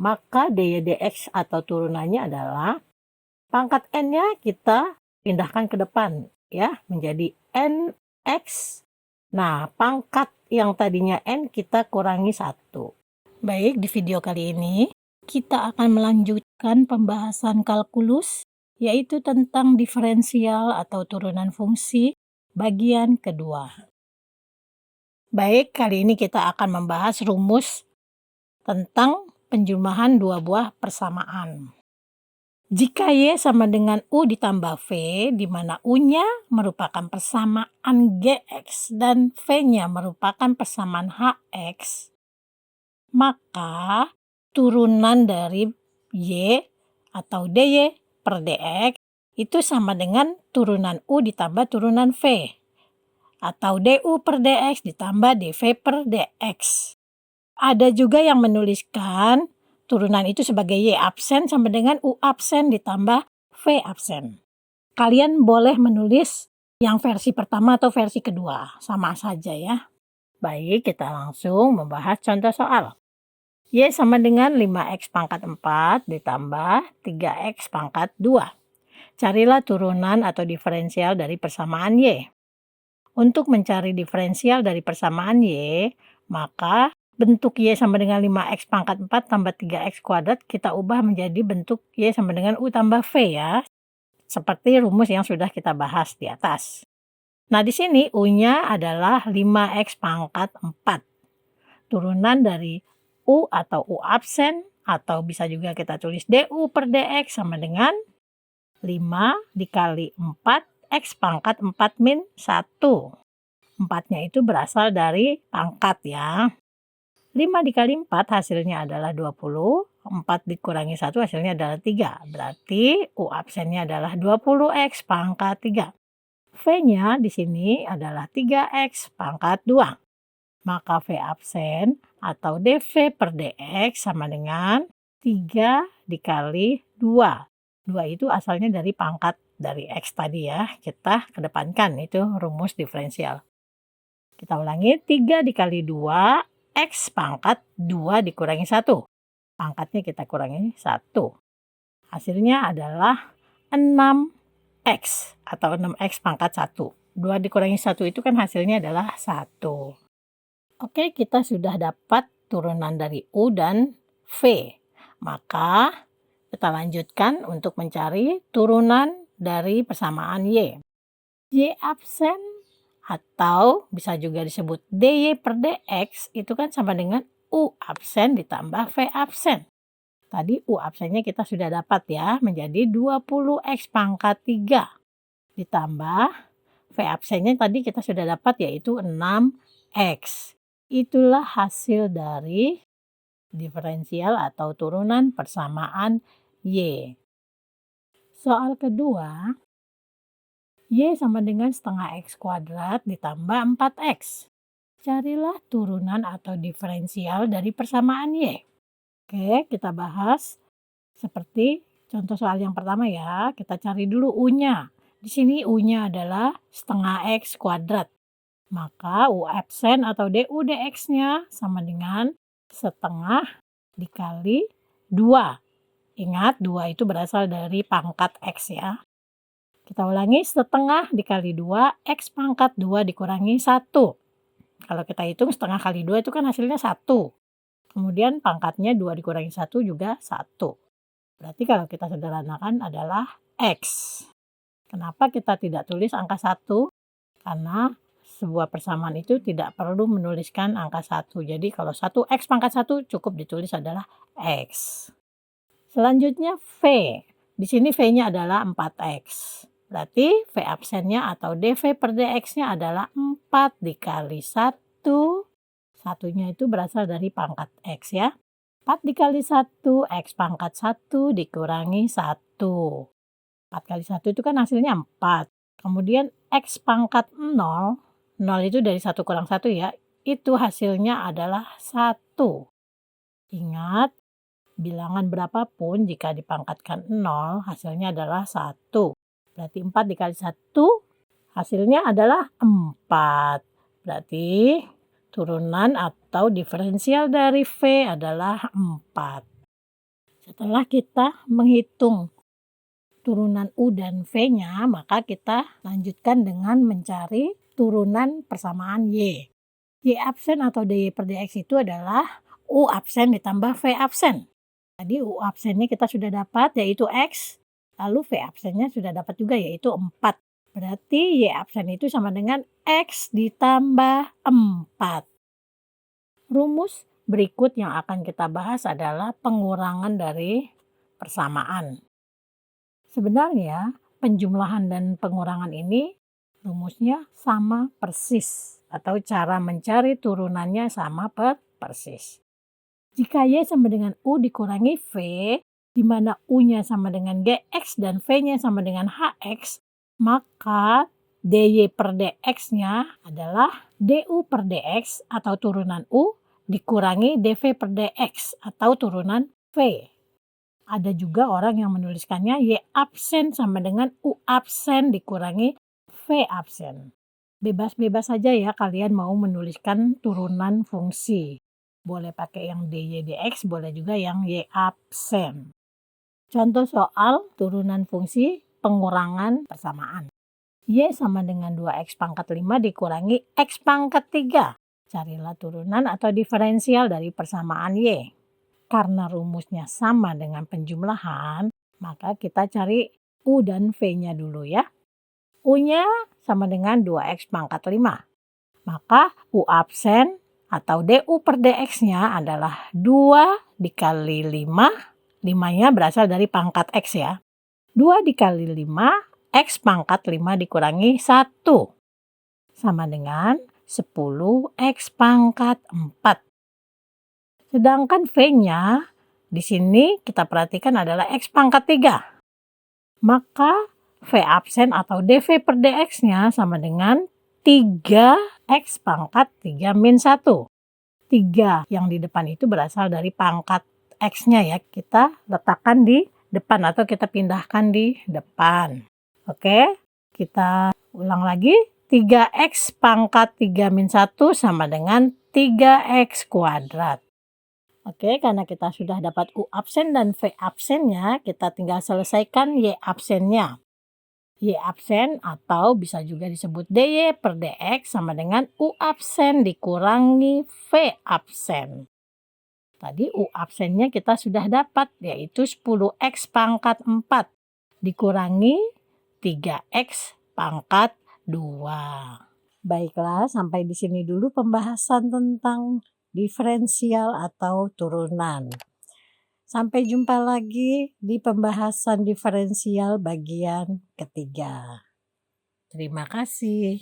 Maka dy dx atau turunannya adalah pangkat n-nya kita pindahkan ke depan ya menjadi nx. Nah, pangkat yang tadinya n kita kurangi 1. Baik, di video kali ini kita akan melanjutkan pembahasan kalkulus, yaitu tentang diferensial atau turunan fungsi bagian kedua. Baik, kali ini kita akan membahas rumus tentang penjumlahan dua buah persamaan. Jika Y sama dengan U ditambah V, di mana U-nya merupakan persamaan GX dan V-nya merupakan persamaan HX, maka turunan dari Y atau DY per DX itu sama dengan turunan U ditambah turunan V, atau DU per DX ditambah DV per DX. Ada juga yang menuliskan turunan itu sebagai Y absen sama dengan U absen ditambah V absen. Kalian boleh menulis yang versi pertama atau versi kedua, sama saja ya. Baik, kita langsung membahas contoh soal. Y sama dengan 5x pangkat 4 ditambah 3x pangkat 2. Carilah turunan atau diferensial dari persamaan Y. Untuk mencari diferensial dari persamaan Y, maka bentuk Y sama dengan 5x pangkat 4 tambah 3x kuadrat kita ubah menjadi bentuk Y sama dengan U tambah V ya. Seperti rumus yang sudah kita bahas di atas. Nah, di sini U-nya adalah 5x pangkat 4. Turunan dari U atau U absen, atau bisa juga kita tulis DU per DX sama dengan 5 dikali 4x pangkat 4 min 1. 4-nya itu berasal dari pangkat ya. 5 dikali 4 hasilnya adalah 20. 4 dikurangi 1 hasilnya adalah 3. Berarti U absennya adalah 20x pangkat 3. V-nya di sini adalah 3x pangkat 2. Maka V absen atau DV per DX sama dengan 3 dikali 2. 2 itu asalnya dari pangkat dari X tadi ya. Kita kedepankan, itu rumus diferensial. Kita ulangi, 3 dikali 2, X pangkat 2 dikurangi 1. Pangkatnya kita kurangi 1. Hasilnya adalah 6X atau 6X pangkat 1. 2 dikurangi 1 itu kan hasilnya adalah 1. Oke, kita sudah dapat turunan dari U dan V. Maka kita lanjutkan untuk mencari turunan dari persamaan Y. Y absen atau bisa juga disebut DY per DX itu kan sama dengan U absen ditambah V absen. Tadi U absennya kita sudah dapat ya, menjadi 20X pangkat 3. Ditambah V absennya tadi kita sudah dapat yaitu 6X. Itulah hasil dari diferensial atau turunan persamaan Y. Soal kedua, Y sama dengan setengah X kuadrat ditambah 4X. Carilah turunan atau diferensial dari persamaan Y. Oke, kita bahas seperti contoh soal yang pertama ya. Kita cari dulu U-nya. Di sini U-nya adalah setengah X kuadrat. Maka U absen atau DU dx-nya sama dengan setengah dikali 2. Ingat, 2 itu berasal dari pangkat X ya. Kita ulangi, setengah dikali 2, X pangkat 2 dikurangi 1. Kalau kita hitung setengah kali 2 itu kan hasilnya 1. Kemudian pangkatnya 2 dikurangi 1 juga 1. Berarti kalau kita sederhanakan adalah X. Kenapa kita tidak tulis angka 1? Karena sebuah persamaan itu tidak perlu menuliskan angka 1. Jadi kalau 1X pangkat 1 cukup ditulis adalah X. Selanjutnya V. Di sini V-nya adalah 4X. Berarti V absennya atau DV per DX-nya adalah 4 dikali 1. Satunya itu berasal dari pangkat X ya. 4 dikali 1, X pangkat 1 dikurangi 1. 4 kali 1 itu kan hasilnya 4. Kemudian X pangkat 0, 0 itu dari 1 kurang 1 ya. Itu hasilnya adalah 1. Ingat, bilangan berapapun jika dipangkatkan 0 hasilnya adalah 1. Berarti 4 dikali 1 hasilnya adalah 4. Berarti turunan atau diferensial dari V adalah 4. Setelah kita menghitung turunan U dan V-nya, maka kita lanjutkan dengan mencari turunan persamaan Y. Y absen atau DY per DX itu adalah U absen ditambah V absen. Tadi U absennya kita sudah dapat yaitu X, lalu V absennya sudah dapat juga yaitu 4. Berarti Y absen itu sama dengan X ditambah 4. Rumus berikut yang akan kita bahas adalah pengurangan dari persamaan. Sebenarnya penjumlahan dan pengurangan ini rumusnya sama persis atau cara mencari turunannya sama persis. Jika Y sama dengan U dikurangi V, di mana U-nya sama dengan GX dan V-nya sama dengan HX, maka DY per DX-nya adalah DU per DX atau turunan U dikurangi DV per DX atau turunan V. Ada juga orang yang menuliskannya Y absen sama dengan U absen dikurangi V absen. Bebas-bebas saja ya kalian mau menuliskan turunan fungsi. Boleh pakai yang DY DX, boleh juga yang Y absen. Contoh soal turunan fungsi pengurangan persamaan. Y sama dengan 2X pangkat 5 dikurangi X pangkat 3. Carilah turunan atau diferensial dari persamaan Y. Karena rumusnya sama dengan penjumlahan, maka kita cari U dan V-nya dulu ya. U-nya sama dengan 2X pangkat 5. Maka U absen atau DU per DX-nya adalah 2 dikali 5. 5-nya berasal dari pangkat X ya. 2 dikali 5, X pangkat 5 dikurangi 1. Sama dengan 10X pangkat 4. Sedangkan V-nya di sini kita perhatikan adalah X pangkat 3. Maka V absen atau DV per DX-nya sama dengan 3X pangkat 3 min 1. 3 yang di depan itu berasal dari pangkat X-nya ya. Kita letakkan di depan atau kita pindahkan di depan. Oke, kita ulang lagi. 3X pangkat 3 min 1 sama dengan 3X kuadrat. Oke, karena kita sudah dapat U absen dan V absennya, kita tinggal selesaikan Y absennya. Y absen atau bisa juga disebut DY per DX sama dengan U absen dikurangi V absen. Tadi U absennya kita sudah dapat yaitu 10X pangkat 4 dikurangi 3X pangkat 2. Baiklah, sampai di sini dulu pembahasan tentang diferensial atau turunan. Sampai jumpa lagi di pembahasan diferensial bagian ketiga. Terima kasih.